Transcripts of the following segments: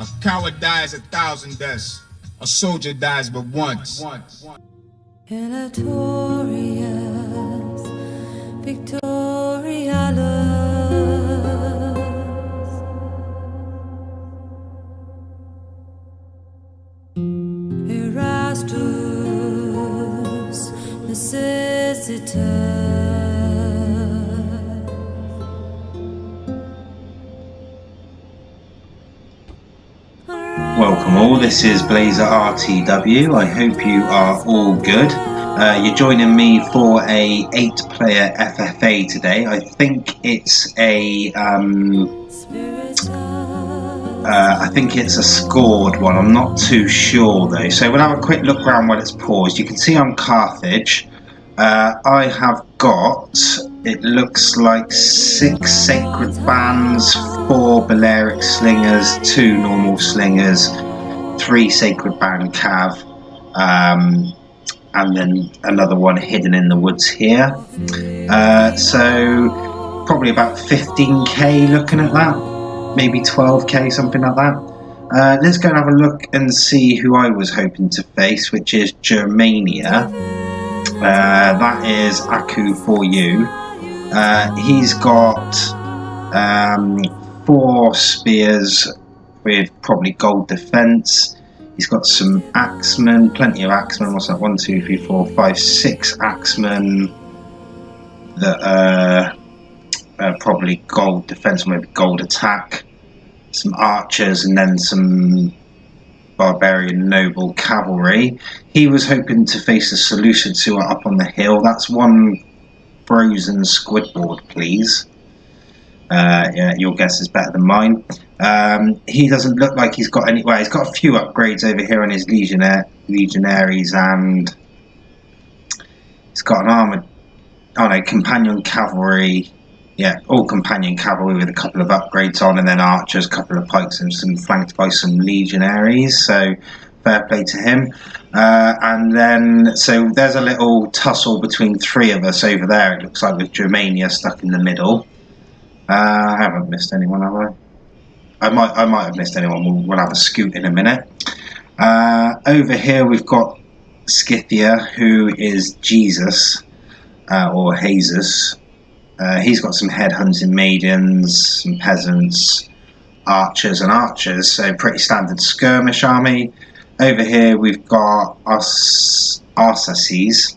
A coward dies 1,000 deaths. A soldier dies but once. Victorious, victorious. Erastus, necessitas. Welcome all, this is Blaezer RTW. I hope you are all good. You're joining me for a 8-player FFA today. I think it's a scored one. I'm not too sure though. So we'll have a quick look around while it's paused. You can see I'm Carthage. I have got, it looks like 6 sacred bands, 4 Balearic slingers, 2 normal slingers, 3 sacred band cav, and then another one hidden in the woods here. So probably about 15k looking at that, maybe 12k, something like that. Let's go and have a look and see who I was hoping to face, which is Germania. That is Aku for you. He's got 4 spears with probably gold defense. He's got some axemen, plenty of axemen. What's that? 1, 2, 3, 4, 5, 6 axemen that are probably gold defense or maybe gold attack. Some archers and then some barbarian noble cavalry. He was hoping to face the Seleucids who are up on the hill. That's 1 frozen squidboard, please. Yeah, your guess is better than mine. He doesn't look like he's got any. Well, he's got a few upgrades over here on his legionaries, and he's got an armored. Oh no, companion cavalry. Yeah, all companion cavalry with a couple of upgrades on, and then archers, a couple of pikes, and some flanked by some legionaries. So fair play to him. And then, so there's a little tussle between 3 of us over there. It looks like with Germania stuck in the middle. I haven't missed anyone, have I? I might have missed anyone. We'll have a scoot in a minute. Over here we've got Scythia, who is Jesus, or Jesus. He's got some headhunting maidens, some peasants, archers, so pretty standard skirmish army. Over here we've got Arsaces,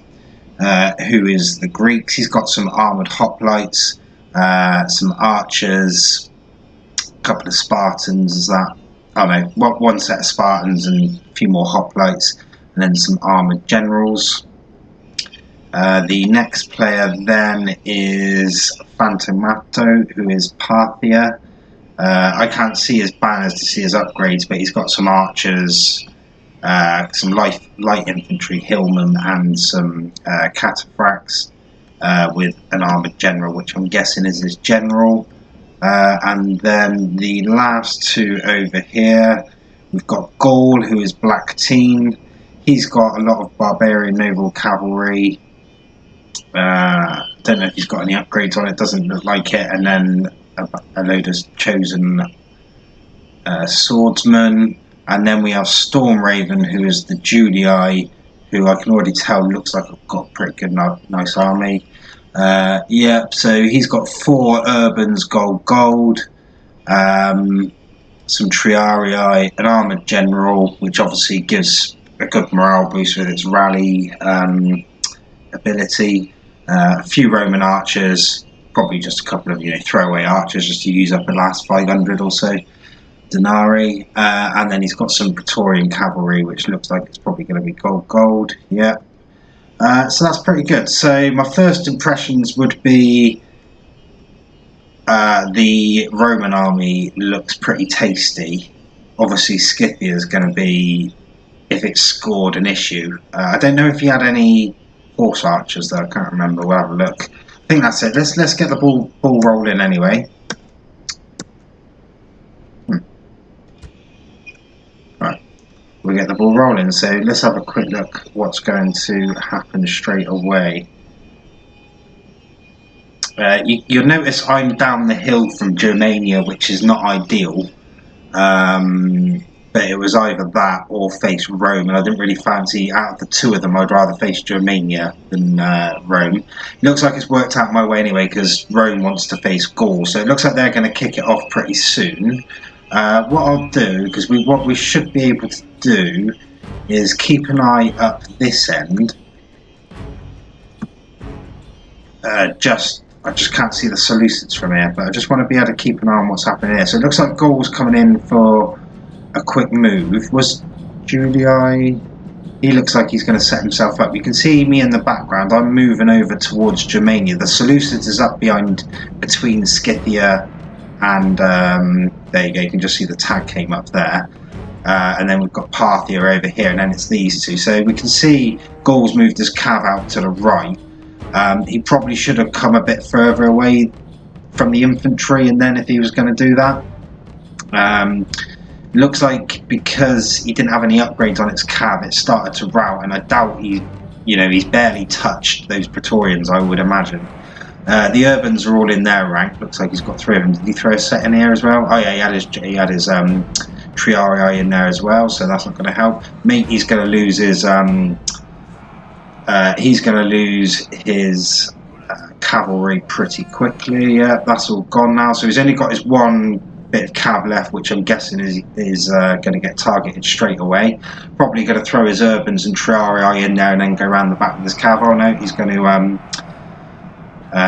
who is the Greeks. He's got some armoured hoplites, some archers, a couple of Spartans, is that? Oh no, 1 set of Spartans and a few more hoplites, and then some armoured generals. The next player then is Phantomato, who is Parthia. I can't see his banners to see his upgrades, but he's got some archers, some light infantry hillmen, and some cataphracts, with an armoured general, which I'm guessing is his general. And then the last 2 over here, we've got Gaul, who is Black Teen. He's got a lot of barbarian noble cavalry. Don't know if he's got any upgrades on it, doesn't look like it. And then a load of chosen swordsmen. And then we have Storm Raven, who is the Julii, who I can already tell looks like I've got a pretty good, nice army. Yeah, so he's got 4 urbans, gold, some triarii, an armoured general, which obviously gives a good morale boost with its rally ability. A few Roman archers, probably just a couple of throwaway archers just to use up the last 500 or so denarii, and then he's got some Praetorian cavalry, which looks like it's probably going to be gold. Yeah. So that's pretty good. So my first impressions would be the Roman army looks pretty tasty. Obviously Scythia is going to be, if it's scored, an issue. I don't know if he had any horse archers though, I can't remember. We'll have a look. I think that's it. Let's get the ball rolling anyway. Right, we get the ball rolling, so let's have a quick look what's going to happen straight away. You'll notice I'm down the hill from Germania, which is not ideal. But it was either that or face Rome, and I didn't really fancy, out of the two of them, I'd rather face Germania than Rome. It looks like it's worked out my way anyway, because Rome wants to face Gaul, so it looks like they're going to kick it off pretty soon. What I'll do, because what we should be able to do is keep an eye up this end. I just can't see the Seleucids from here, but I just want to be able to keep an eye on what's happening here. So it looks like Gaul's coming in for a quick move. Was Julii? He looks like he's going to set himself up. You can see me in the background. I'm moving over towards Germania. The Seleucids is up behind, between Scythia and there you go. You can just see the tag came up there. And then we've got Parthia over here, and then it's these two. So we can see Gaul's moved his cav out to the right. He probably should have come a bit further away from the infantry, and then if he was going to do that. Looks like because he didn't have any upgrades on its cav, it started to rout, and I doubt he's barely touched those Praetorians, I would imagine. The Urbans are all in their rank. Looks like he's got 3 of them. Did he throw a set in here as well? Oh yeah, he had his Triarii in there as well, so that's not going to help. He's going to lose his cavalry pretty quickly. Yeah, that's all gone now. So he's only got his one bit of cav left, which I'm guessing is going to get targeted straight away. Probably going to throw his Urbans and Triarii in there and then go around the back with his cav. Oh no, he's going to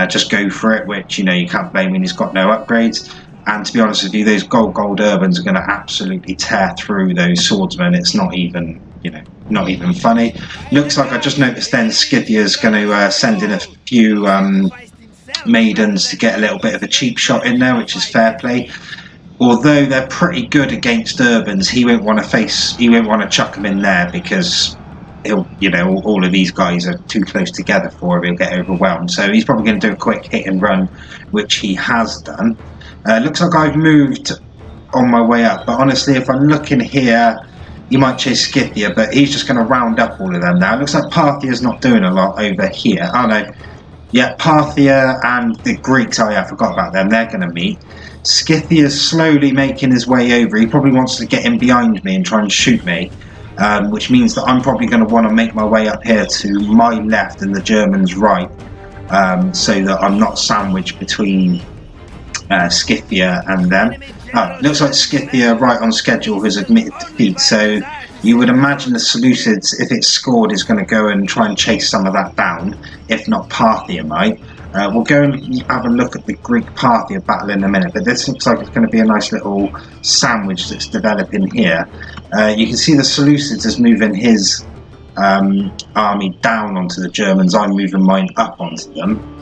just go for it, which you can't blame him. He's got no upgrades. And to be honest with you, those gold Urbans are going to absolutely tear through those swordsmen. It's not even funny. Looks like I just noticed then Scythia's going to send in a few maidens to get a little bit of a cheap shot in there, which is fair play. Although they're pretty good against Urbans, he won't want to chuck them in there because all of these guys are too close together for him. He'll get overwhelmed. So he's probably going to do a quick hit and run, which he has done. Looks like I've moved on my way up, but honestly, if I'm looking here, you might chase Scythia, but he's just going to round up all of them now. It looks like Parthia's not doing a lot over here. Oh no, yeah, Parthia and the Greeks, oh yeah, I forgot about them, they're going to meet. Scythia's slowly making his way over. He probably wants to get in behind me and try and shoot me, which means that I'm probably going to want to make my way up here to my left and the Germans' right, so that I'm not sandwiched between Scythia and them. Looks like Scythia, right on schedule, has admitted defeat, so you would imagine the Seleucids, if it's scored, is going to go and try and chase some of that down, if not Parthia might. We'll go and have a look at the Greek-Parthia battle in a minute, but this looks like it's going to be a nice little sandwich that's developing here. You can see the Seleucids is moving his army down onto the Germans. I'm moving mine up onto them.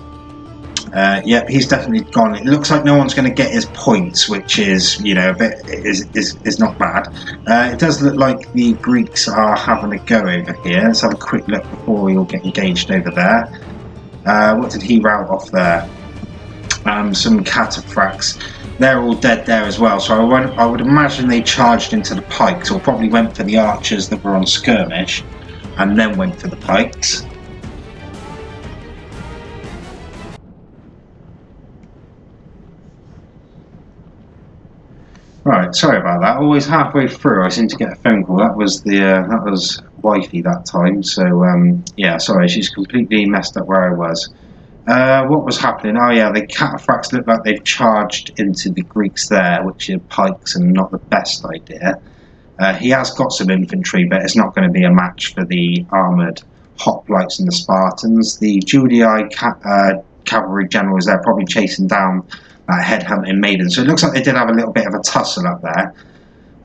Yep, he's definitely gone. It looks like no one's going to get his points, which is, a bit is not bad. It does look like the Greeks are having a go over here. Let's have a quick look before we all get engaged over there. What did he rout off there? Some cataphracts. They're all dead there as well. So I would imagine they charged into the pikes, or probably went for the archers that were on skirmish, and then went for the pikes. Right, sorry about that. Always halfway through, I seem to get a phone call. That was wifey that time. So yeah, sorry, she's completely messed up where I was. What was happening? Oh yeah, the cataphracts look like they've charged into the Greeks there, which are pikes and not the best idea. He has got some infantry, but it's not going to be a match for the armoured hoplites and the Spartans. The Julii cavalry generals there probably chasing down headhunting maiden. So it looks like they did have a little bit of a tussle up there.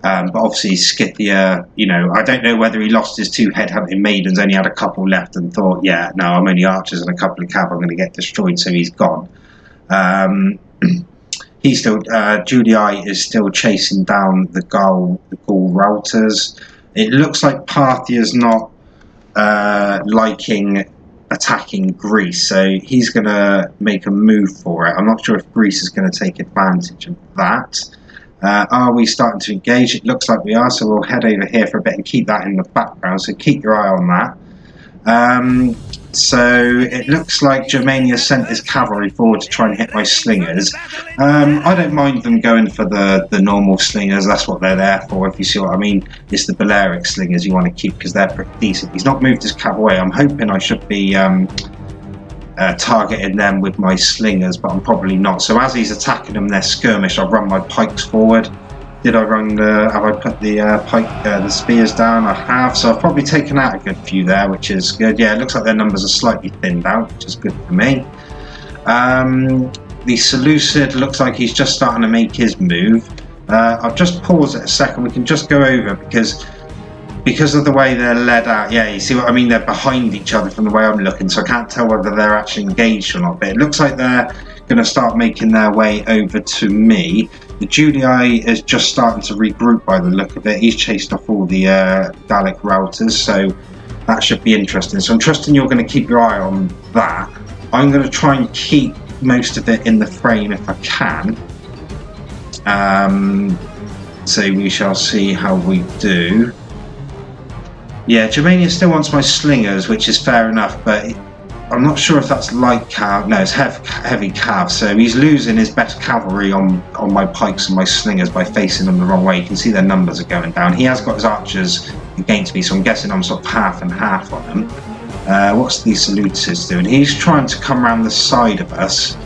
But obviously Scythia, I don't know whether he lost his 2 headhunting maidens, only had a couple left and thought, yeah, no, I'm only archers and a couple of cav, I'm going to get destroyed, so he's gone. He's still, Julii is still chasing down the Gaul routers. It looks like Parthia's not liking attacking Greece, so he's going to make a move for it. I'm not sure if Greece is going to take advantage of that. Are we starting to engage? It looks like we are, so we'll head over here for a bit and keep that in the background, so keep your eye on So it looks like Germania sent his cavalry forward to try and hit my slingers. I don't mind them going for the normal slingers. That's what they're there for, if you see what I mean. It's the Balearic slingers you want to keep because they're pretty decent. He's not moved his cavalry. I'm hoping I should be targeting them with my slingers, but I'm probably not. So as he's attacking them, they're skirmish. I'll run my pikes forward. Did I run have I put the spears down? I have, so I've probably taken out a good few there, which is good. Yeah, it looks like their numbers are slightly thinned out, which is good for me. The Seleucid looks like he's just starting to make his move. I'll just pause it a second, we can just go over because of the way they're led out. Yeah, you see what I mean? They're behind each other from the way I'm looking, so I can't tell whether they're actually engaged or not, but it looks like they're going to start making their way over to me. The Julii is just starting to regroup by the look of it. He's chased off all the Gallic routers, so that should be interesting. So I'm trusting you're going to keep your eye on that. I'm going to try and keep most of it in the frame if I can. So we shall see how we do. Yeah, Germania still wants my slingers, which is fair enough, but I'm not sure if that's light cav. No, it's heavy cav. So he's losing his best cavalry on my pikes and my slingers by facing them the wrong way. You can see their numbers are going down. He has got his archers against me, so I'm guessing I'm sort of half and half on him. What's the Seleucids doing? He's trying to come around the side of us.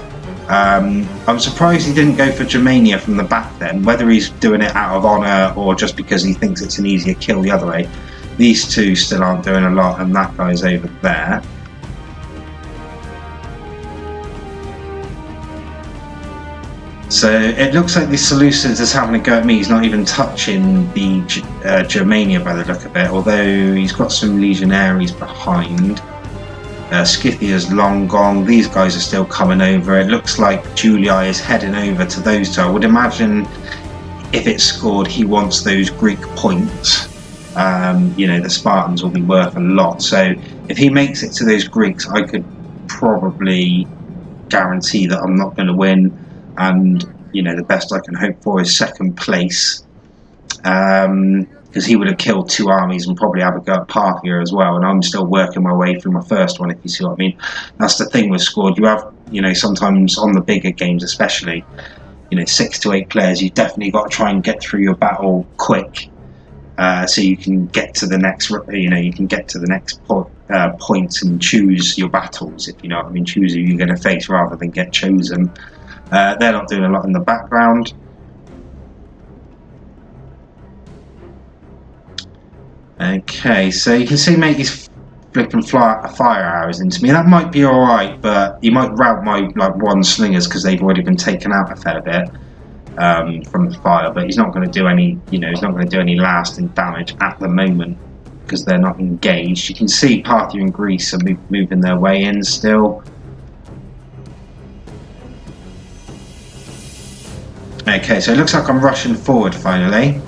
I'm surprised he didn't go for Germania from the back then, whether he's doing it out of honour or just because he thinks it's an easier kill the other way. These two still aren't doing a lot, and that guy's over there. So it looks like the Seleucids is having a go at me. He's not even touching the Germania by the look of it, although he's got some legionaries behind. Scythia's long gone. These guys are still coming over. It looks like Julii is heading over to those two. I would imagine if it's scored, he wants those Greek points. You know, the Spartans will be worth a lot. So if he makes it to those Greeks, I could probably guarantee that I'm not going to win. And, you know, the best I can hope for is second place. Because he would have killed two armies and probably have a go at Parthia as well. And I'm still working my way through my first one, if you see what I mean. That's the thing with squad. You have, you know, sometimes on the bigger games especially, you know, 6 to 8 players, you've definitely got to try and get through your battle quick. So you can get to the next, you know, you can get to the next point and choose your battles, if you know what I mean. Choose who you're going to face rather than get chosen. They're not doing a lot in the background. Okay, so you can see mate, he's flipping fire arrows into me. That might be alright, but he might rout my one slingers because they've already been taken out a fair bit from the fire. But he's not going to do any, you know, he's not going to do any lasting damage at the moment because they're not engaged. You can see Parthia and Greece are moving their way in still. Okay, so it looks like I'm rushing forward finally.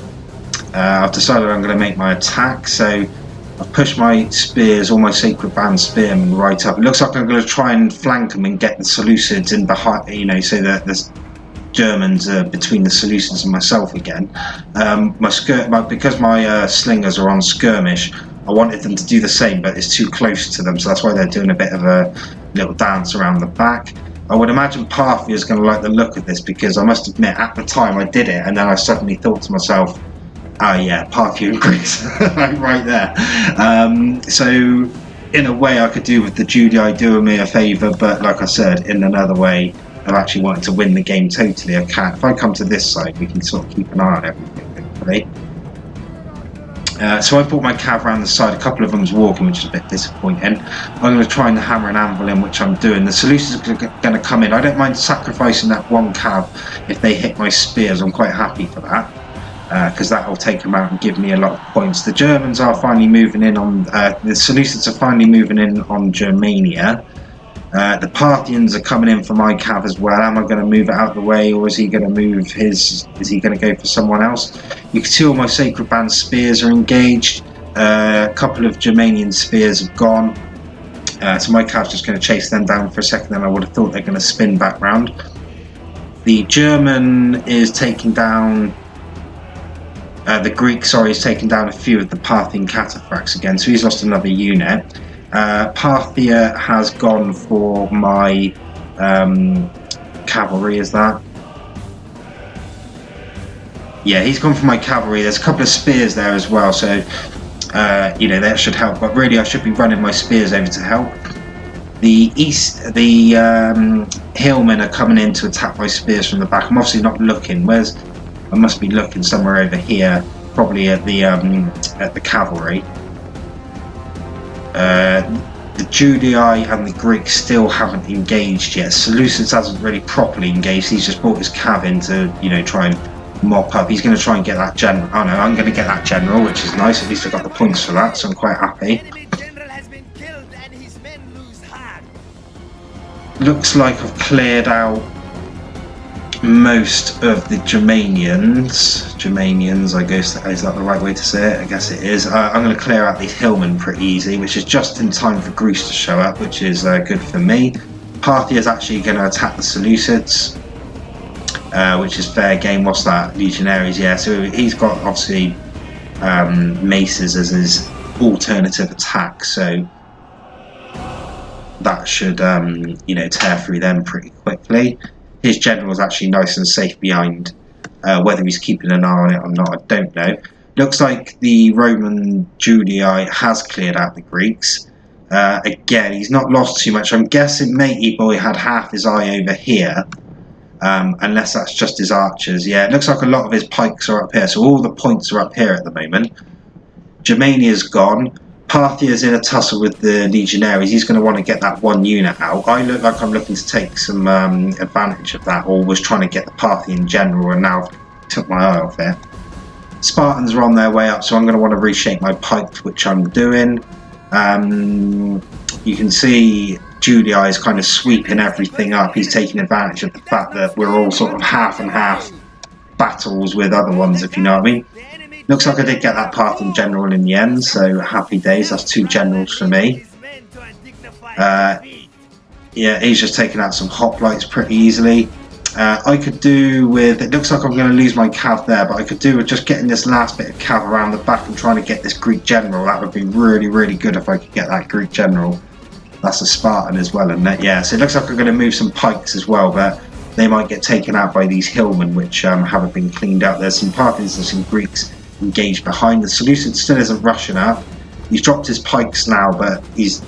I've decided I'm going to make my attack, so I've pushed my spears, all my Sacred Band spearmen right up. It looks like I'm going to try and flank them and get the Seleucids in behind, you know, so that the Germans are between the Seleucids and myself again. Because my slingers are on skirmish, I wanted them to do the same, but it's too close to them, so that's why they're doing a bit of a little dance around the back. I would imagine Parthia is going to like the look of this because I must admit at the time I did it and then I suddenly thought to myself, oh yeah, Parthia and Greece, right there. So in a way I could do with the Julii doing me a favour, but like I said, in another way I've actually wanted to win the game totally. I can't. If I come to this side we can sort of keep an eye on everything, hopefully. So I brought my cav around the side. A couple of them's walking, which is a bit disappointing. I'm going to try and hammer and anvil in, which I'm doing. The Seleucids are going to come in. I don't mind sacrificing that one cav if they hit my spears. I'm quite happy for that because that will take them out and give me a lot of points. The Germans are finally moving in on. The Seleucids are finally moving in on Germania. The Parthians are coming in for my cav as well. Am I going to move it out of the way, or is he going to move his? Is he going to go for someone else? You can see all my Sacred Band spears are engaged. A couple of Germanian spears have gone. So my cav's just going to chase them down for a second. Then I would have thought they're going to spin back round. The German is taking down. The Greek, sorry, is taking down a few of the Parthian cataphracts again. So he's lost another unit. Parthia has gone for my cavalry, is that? Yeah, he's gone for my cavalry. There's a couple of spears there as well, so you know, that should help. But really, I should be running my spears over to help. The hillmen are coming in to attack my spears from the back. I'm obviously not looking. I must be looking somewhere over here, probably at the cavalry. The Judei and the Greeks still haven't engaged yet. Seleucus hasn't really properly engaged. He's just brought his cav in to, you know, try and mop up. He's going to try and get that general. Oh no, I'm going to get that general, which is nice. At least I got the points for that, so I'm quite happy. Looks like I've cleared out most of the Germanians, I guess. Is that the right way to say it? I guess it is. I'm going to clear out these hillmen pretty easy, which is just in time for Greece to show up, which is good for me. Parthia is actually going to attack the Seleucids, which is fair game. What's that? Legionaries, yeah. So he's got obviously maces as his alternative attack, so that should you know, tear through them pretty quickly. His general is actually nice and safe behind. Whether he's keeping an eye on it or not, I don't know. Looks like the Roman Judei has cleared out the Greeks. Again, he's not lost too much. I'm guessing Matey Boy had half his eye over here, unless that's just his archers. Yeah, it looks like a lot of his pikes are up here, so all the points are up here at the moment. Germania's gone. Parthia's in a tussle with the legionaries. He's going to want to get that one unit out. I look like I'm looking to take some advantage of that, or was trying to get the Parthian general, and now took my eye off it. Spartans are on their way up, so I'm going to want to reshape my pikes, which I'm doing. You can see Judei is kind of sweeping everything up. He's taking advantage of the fact that we're all sort of half and half battles with other ones, if you know what I mean. Looks like I did get that Parthian general in the end, so happy days. That's 2 generals for me. Yeah, he's just taking out some hoplites pretty easily. I could do with, it looks like I'm going to lose my cav there, but I could do with just getting this last bit of cav around the back and trying to get this Greek general. That would be really, really good if I could get that Greek general. That's a Spartan as well, isn't it? Yeah, so it looks like I'm going to move some pikes as well, but they might get taken out by these hillmen, which haven't been cleaned up. There's some Parthians and some Greeks engaged behind. The Seleucid still isn't rushing up. He's dropped his pikes now, but he's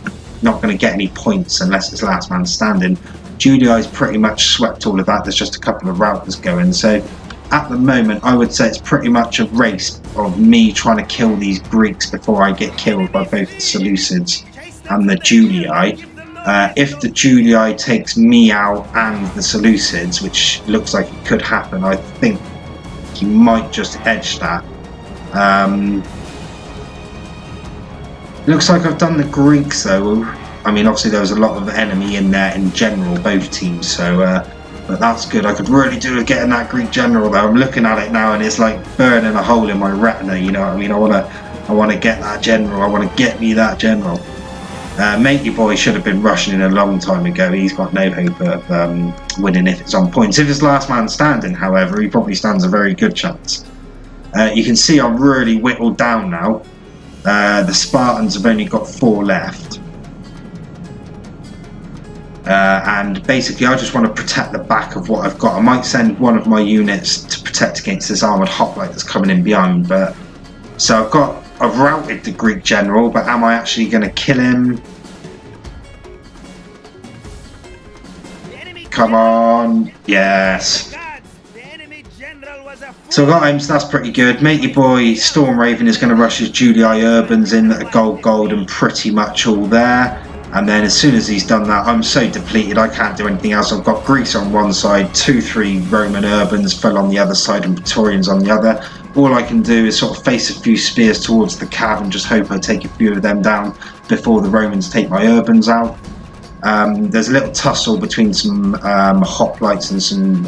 not going to get any points unless it's last man standing. Judei's pretty much swept all of that. There's just a couple of routers going. So at the moment, I would say it's pretty much a race of me trying to kill these Greeks before I get killed by both the Seleucids and the Judei. If the Judei takes me out and the Seleucids, which looks like it could happen, I think he might just edge that. Looks like I've done the Greeks though. I mean, obviously there was a lot of enemy in there in general, both teams, so but that's good. I could really do with getting that Greek general though. I'm looking at it now and it's like burning a hole in my retina, you know what I mean? I want to get that general. I want to get me that general. Matey Boy should have been rushing in a long time ago. He's got no hope of winning if it's on points. If it's last man standing, however, he probably stands a very good chance. You can see I'm really whittled down now. The Spartans have only got 4 left. And basically I just want to protect the back of what I've got. I might send one of my units to protect against this armoured hoplite that's coming in behind. But so I've routed the Greek general, but am I actually going to kill him? Come on. Yes. So I got him, so that's pretty good. Matey Boy Storm Raven is going to rush his Judei Urbans in that are gold and pretty much all there. And then as soon as he's done that, I'm so depleted I can't do anything else. I've got Greece on one side, 2-3 Roman Urbans fell on the other side and Praetorians on the other. All I can do is sort of face a few spears towards the cav and just hope I take a few of them down before the Romans take my Urbans out. There's a little tussle between some hoplites and some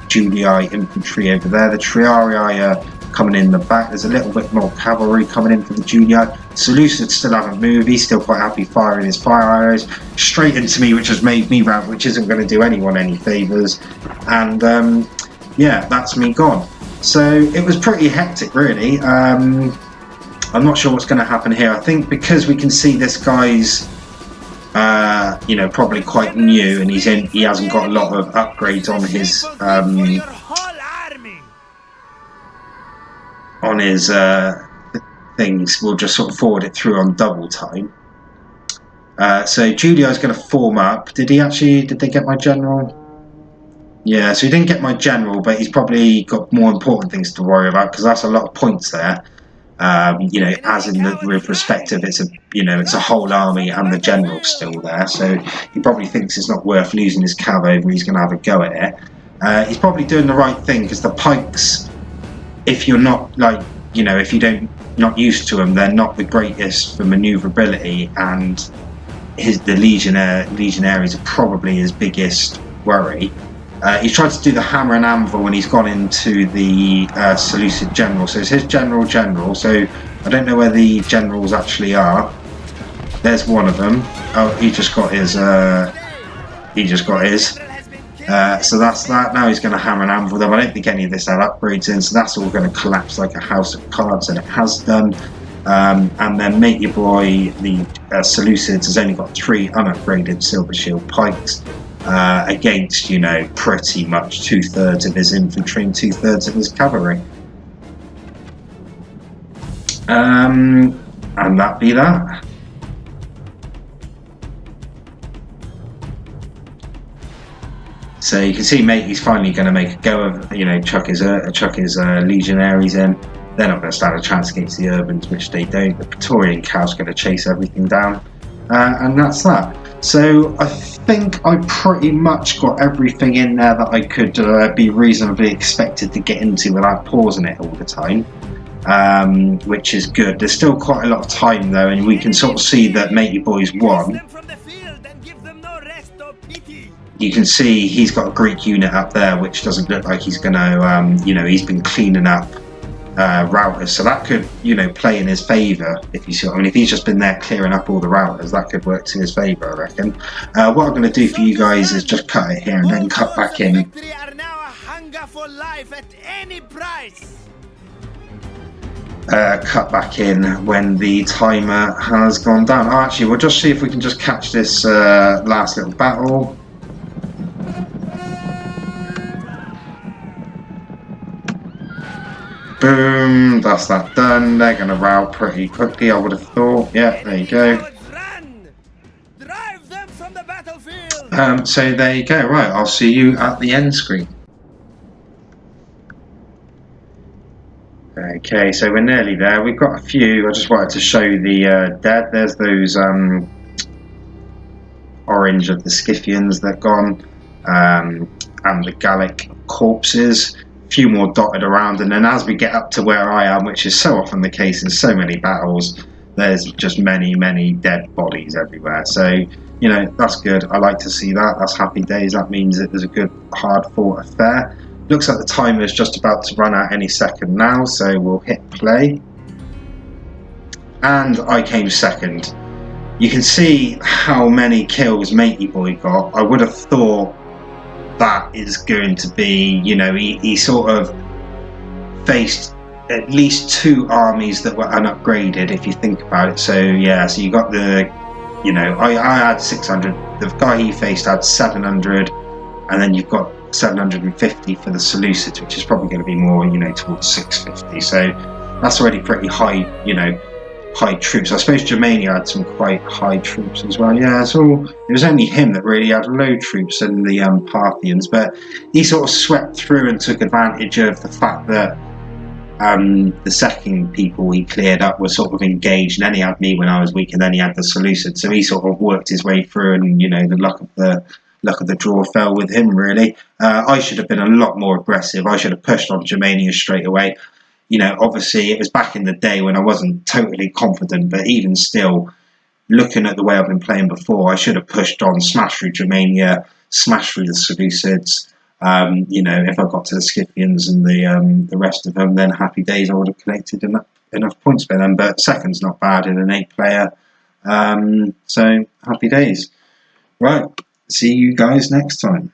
Judei infantry over there. The Triarii are coming in the back. There's a little bit more cavalry coming in for the Judei. Seleucids still haven't moved. He's still quite happy firing his fire arrows straight into me, which has made me rout, which isn't going to do anyone any favours. And yeah, that's me gone. So it was pretty hectic, really. I'm not sure what's going to happen here. I think because we can see this guy's you know, probably quite new, and he hasn't got a lot of upgrades on his things. We'll just sort of forward it through on double time. So Julio's going to form up. Did they get my general? Yeah, so he didn't get my general, but he's probably got more important things to worry about, because that's a lot of points there. You know, as in with perspective, it's a whole army and the general's still there, so he probably thinks it's not worth losing his cav over. He's going to have a go at it. He's probably doing the right thing, because the pikes, if you're not if you not used to them, they're not the greatest for manoeuvrability, and the legionaries are probably his biggest worry. He's tried to do the hammer and anvil when he's gone into the Seleucid general. So it's his general. So I don't know where the generals actually are. There's one of them. Oh, he just got his. So that's that. Now he's going to hammer and anvil them. I don't think any of this had upgrades in, so that's all going to collapse like a house of cards, and it has done. And then Mate Your Boy, the Seleucids, has only got 3 unupgraded Silver Shield pikes. Against, pretty much 2/3 of his infantry and 2/3 of his cavalry. And that be that. So you can see Matey's finally going to make a go of, chuck his legionaries in. They're not going to stand a chance against the Urbans, which they don't. The Praetorian Cow's going to chase everything down. And that's that. So I think I pretty much got everything in there that I could be reasonably expected to get into without pausing it all the time, which is good. There's still quite a lot of time though, and we can sort of see that Mate Your Boy's won. You can see he's got a Greek unit up there, which doesn't look like he's going to, he's been cleaning up routers, so that could play in his favour, if you see what I mean. If he's just been there clearing up all the routers, that could work to his favour, I reckon. What I'm going to do for you guys is just cut it here and then cut back in. Cut back in when the timer has gone down. Oh, actually, we'll just see if we can just catch this last little battle. Boom, that's that done. They're going to rout pretty quickly, I would have thought. Yeah, there you go. So there you go. Right, I'll see you at the end screen. Okay, so we're nearly there. We've got a few. I just wanted to show the dead. There's those orange of the Scythians that gone, and the Gallic corpses. Few more dotted around, and then as we get up to where I am, which is so often the case in so many battles, there's just many dead bodies everywhere. So that's good. I like to see that. That's happy days. That means it was a good hard fought affair. Looks like the timer is just about to run out any second now, so we'll hit play, and I came second. You can see how many kills Mate Your Boy got. I would have thought that is going to be, he sort of faced at least 2 armies that were unupgraded, if you think about it. So yeah, so you got the, I had 600, the guy he faced had 700, and then you've got 750 for the Seleucids, which is probably going to be more, towards 650. So that's already pretty high, high troops. I suppose Germania had some quite high troops as well. Yeah, so it was only him that really had low troops in the Parthians, but he sort of swept through and took advantage of the fact that the second people he cleared up were sort of engaged, and then he had me when I was weak, and then he had the Seleucids, so he sort of worked his way through, and the luck of the draw fell with him, really. I should have been a lot more aggressive. I should have pushed on Germania straight away. Obviously it was back in the day when I wasn't totally confident, but even still, looking at the way I've been playing before, I should have pushed on, smashed through Germania, smashed through the Seleucids. If I got to the Scythians and the rest of them, then happy days, I would have collected enough points for them. But second's not bad in an 8-player, so happy days. Right, see you guys next time.